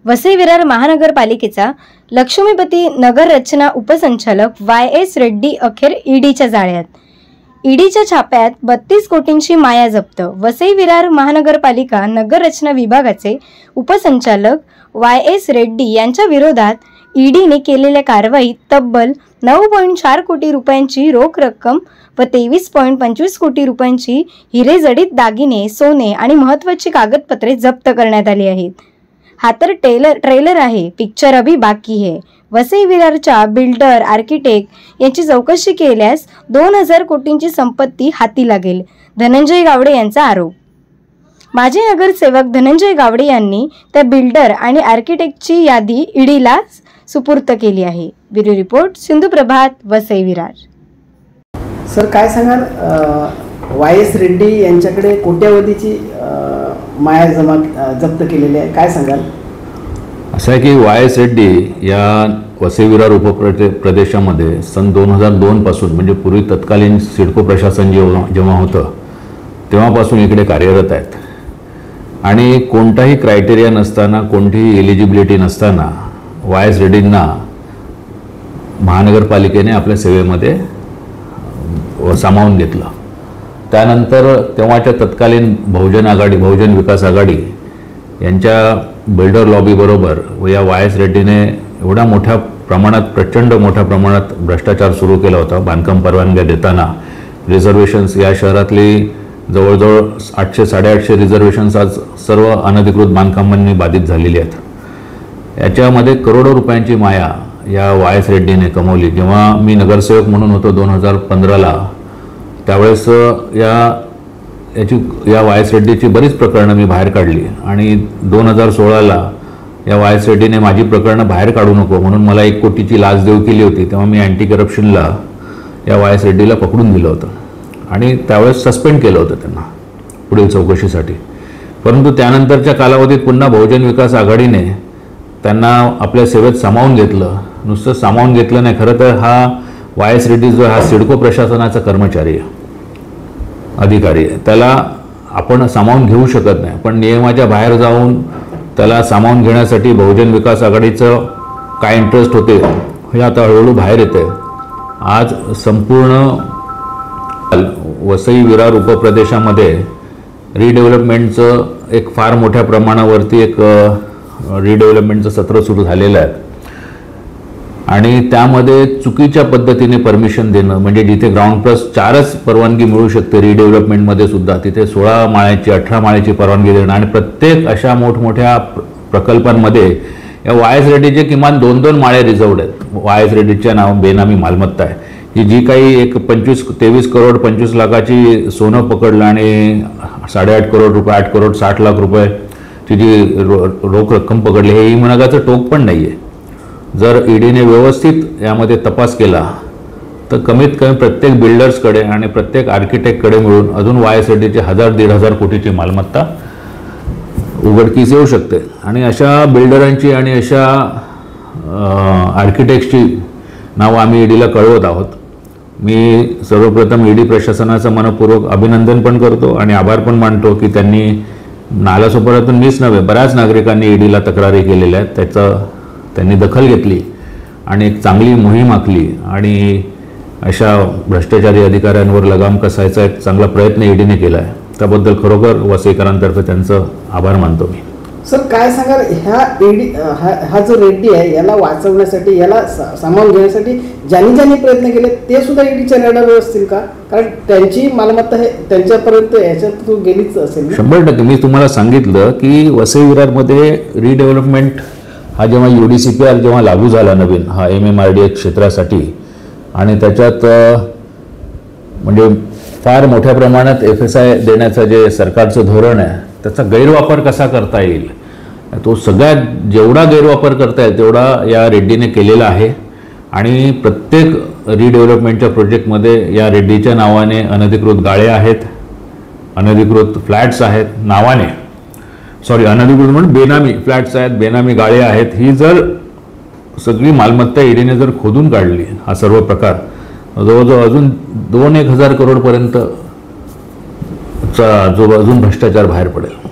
वसई विरार महानगरपालिकेचा लक्ष्मीपती नगर रचना उपसंचालक YS रेड्डी अखेर ईडीच्या जाळ्यात। ईडीच्या छाप्यात 32 कोटींची माया जप्त। वसई विरार महानगरपालिका नगर रचना विभागाचे उपसंचालक YS रेड्डी यांच्या विरोधात ईडीने केलेल्या कारवाईत तब्बल 9.4 कोटी रुपयांची रोख रक्कम व 23.25 कोटी रुपयांची हिरेजडित दागिने, सोने आणि महत्त्वाची कागदपत्रे जप्त करण्यात आली आहेत। हा तर ट्रेलर आहे, पिक्चर अभी बाकी है। वसई विरारच्या बिल्डर आर्किटेक्ट यांची चौकशी केल्यास 2000 कोटींची संपत्ती हाती लागेल, धनंजय गावडे यांचा आरोप। माजी नगरसेवक धनंजय गावडे यांनी त्या बिल्डर आणि आर्किटेक्टची यादी ईडीला सुपूर्द केली आहे। ब्युरो रिपोर्ट सिंधू प्रभात, वसई विरार। सर काय सांगाल, YS रेड्डी यांच्याकडे कोट्यावधीची माया जप्त केलेली आहे, काय सांगाल? असं आहे की YS रेड्डी या वसई विरार उपप्रदेशामध्ये सन 2002 पासून, म्हणजे पूर्वी तत्कालीन सिडको प्रशासन जेव्हा होतं तेव्हापासून इकडे कार्यरत आहेत आणि कोणताही क्रायटेरिया नसताना, कोणतीही एलिजिबिलिटी नसताना YS रेड्डींना महानगरपालिकेने आपल्या सेवेमध्ये सामावून घेतलं। त्यानंतर तेव्हाच्या तत्कालीन बहुजन विकास आघाडी यांच्या बिल्डर लॉबी बरोबर व या YS रेड्डीने एवढा मोठ्या प्रमाणात, प्रचंड मोठ्या प्रमाणात भ्रष्टाचार सुरू केला होता। बांधकाम परवानग्या देताना रिझर्वेशन्स, या शहरातली जवळजवळ 800-850 रिझर्वेशन्स आज सर्व अनधिकृत बांधकामांनी बाधित झालेली आहेत। याच्यामध्ये करोडो रुपयांची माया या YS रेड्डीने कमवली। जेव्हा मी नगरसेवक म्हणून होतो 2015ला, त्यावेळेस या YS रेड्डीची बरीच प्रकरणं मी बाहेर काढली आणि 2016ला या YS रेड्डीने माझी प्रकरणं बाहेर काढू नको म्हणून मला 1 कोटीची लाच देऊ केली होती। तेव्हा मी अँटी करप्शनला या YS रेड्डीला पकडून दिलं होतं आणि त्यावेळेस सस्पेंड केलं होतं त्यांना पुढील चौकशीसाठी। परंतु त्यानंतरच्या कालावधीत पुन्हा बहुजन विकास आघाडीने त्यांना आपल्या सेवेत सामावून घेतलं। नुसतं सामावून घेतलं नाही, खरं तर हा YS रेड्डी जो हा सिडको प्रशासनाचा कर्मचारी आहे, अधिकारी आहे, त्याला आपण सामावून घेऊ शकत नाही। पण नियमाच्या बाहेर जाऊन त्याला सामावून घेण्यासाठी बहुजन विकास आघाडीचं काय इंटरेस्ट होते हे आता हळूहळू बाहेर येते। आज संपूर्ण वसई विरार उपप्रदेशामध्ये रिडेव्हलपमेंटचं एक फार मोठ्या प्रमाणावरती एक रिडेव्हलपमेंटचं सत्र सुरू झालेलं आहे आणि त्यामध्ये चुकीच्या पद्धतीने परमिशन देणं, म्हणजे जिथे ग्राउंड प्लस 4च परवानगी मिळू शकते रिडेव्हलपमेंटमध्ये सुद्धा, तिथे 16 माळ्याची 18 माळ्याची परवानगी देणं आणि प्रत्येक अशा मोठमोठ्या प्रकल्पांमध्ये या YS रेड्डीचे किमान 2-2 माळे रिझर्वड आहेत। YS रेड्डीच्या नाव बेनामी मालमत्ता आहे ही, जी काही एक 23 करोड 25 लाखाची सोनं पकडलं आणि 8.5 करोड रुपये, 8 करोड 60 लाख रुपये जी रोख रक्कम पकडली, हे इमानगाचं टोक पण नाही आहे। जर ईडीने व्यवस्थित यामध्ये तपास केला तर कमीत कमी प्रत्येक बिल्डर्सकडे आणि प्रत्येक आर्किटेक्टकडे मिळून अजून YS रेड्डीची 1000-1500 कोटीची मालमत्ता उघडकीस येऊ शकते। आणि अशा बिल्डरांची आणि अशा आर्किटेक्टची नावं आम्ही ईडीला कळवत आहोत। मी सर्वप्रथम ईडी प्रशासनाचं मनपूर्वक अभिनंदन पण करतो आणि आभार पण मानतो की त्यांनी नालासोपाऱ्यातून मीच नव्हे, बऱ्याच नागरिकांनी ईडीला तक्रारी केलेल्या आहेत, त्यांनी दखल घेतली आणि एक चांगली मोहीम आखली आणि अशा भ्रष्टाचारी अधिकाऱ्यांवर लगाम कसायचा एक चांगला प्रयत्न ईडीने केला आहे। त्याबद्दल खरोखर वसईकरांतर्फे त्यांचं आभार मानतो मी। सर काय सांगाल, हा जो रेड्डी आहे याला वाचवण्यासाठी, याला सामावून घेण्यासाठी ज्यांनी प्रयत्न केले ते सुद्धा ईडीच्या रडारवर असतील का? कारण त्यांची मालमत्ता हे त्यांच्यापर्यंत याच्यात गेलीच असेल। 100% मी तुम्हाला सांगितलं की वसई विरारमध्ये रिडेव्हलपमेंट हा जेव्हा UDCPR जेव्हा लागू झाला नवीन, हा MMRDA क्षेत्रासाठी, आणि त्याच्यात म्हणजे फार मोठ्या प्रमाणात FSI देण्याचं जे सरकारचं धोरण आहे त्याचा गैरवापर कसा करता येईल, तो सगळ्यात जेवढा गैरवापर करता येईल तेवढा या रेड्डीने केलेला आहे। आणि प्रत्येक रिडेव्हलपमेंटच्या प्रोजेक्टमध्ये या रेड्डीच्या नावाने अनधिकृत गाळे आहेत, अनधिकृत फ्लॅट्स आहेत नावाने, अनधिकृत म्हणून बेनामी फ्लॅट्स आहेत, बेनामी गाळे आहेत। ही जर सगळी मालमत्ता ईडीने जर खोदून काढली, हा सर्व प्रकार जवळजवळ अजून 2-1 हजार करोडपर्यंत जो अजून भ्रष्टाचार बाहेर पडेल।